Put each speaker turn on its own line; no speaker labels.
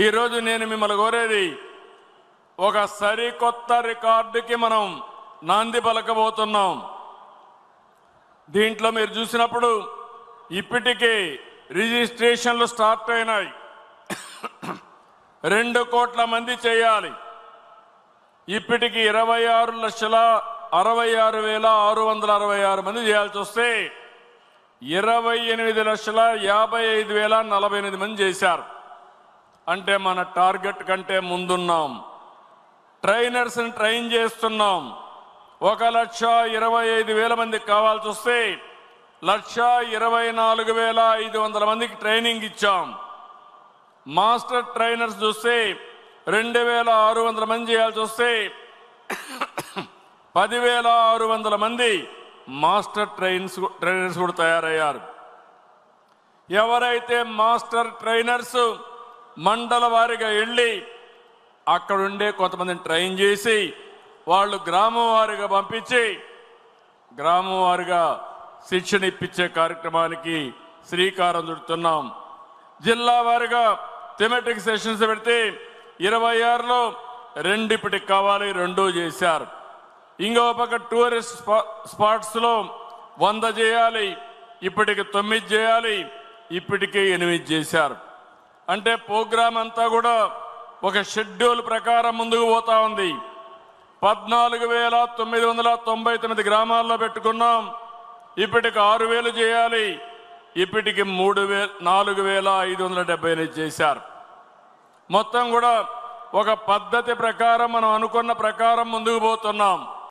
ఈరోజు నేను మిమ్మల్ని కోరేది ఒక సరికొత్త రికార్డుకి మనం నాంది పలకబోతున్నాం. దీంట్లో మీరు చూసినప్పుడు ఇప్పటికే రిజిస్ట్రేషన్లు స్టార్ట్ అయినాయి. 2 కోట్ల మంది చేయాలి. ఇప్పటికి 26,66,666 మంది చేయాల్సి వస్తే 28,55,048 మంది చేశారు. అంటే మన టార్గెట్ కంటే ముందున్నాం. ట్రైనర్స్ని ట్రైన్ చేస్తున్నాం. 1,25,000 మందికి కావాల్సి వస్తే 1,24,500 మందికి ట్రైనింగ్ ఇచ్చాం. మాస్టర్ ట్రైనర్స్ చూస్తే 2,600 మంది చేయాల్సి వస్తే 10,600 మంది మాస్టర్ ట్రైనర్స్ కూడా తయారయ్యారు. ఎవరైతే మాస్టర్ ట్రైనర్స్ మండల వారిగా వెళ్ళి అక్కడుండే కొంతమందిని ట్రైన్ చేసి వాళ్ళు గ్రామం వారిగా పంపించి గ్రామం వారిగా శిక్షణ ఇప్పించే కార్యక్రమానికి శ్రీకారం చుడుతున్నాం. జిల్లా వారిగా థెమెటిక్ సెషన్స్ పెడితే 26లో 2 ఇప్పటికి కావాలి, 2 చేశారు. ఇంకో పక్క టూరిస్ట్ స్పాట్స్లో 100 చేయాలి, ఇప్పటికి 9 చేయాలి, ఇప్పటికే 8 చేశారు. అంటే ప్రోగ్రాం అంతా కూడా ఒక షెడ్యూల్ ప్రకారం ముందుకు పోతా ఉంది. 14,999 గ్రామాల్లో పెట్టుకున్నాం. ఇప్పటికి 6,000 చేయాలి, ఇప్పటికి 4,578 చేశారు. మొత్తం కూడా ఒక పద్ధతి ప్రకారం మనం అనుకున్న ప్రకారం ముందుకు పోతున్నాం.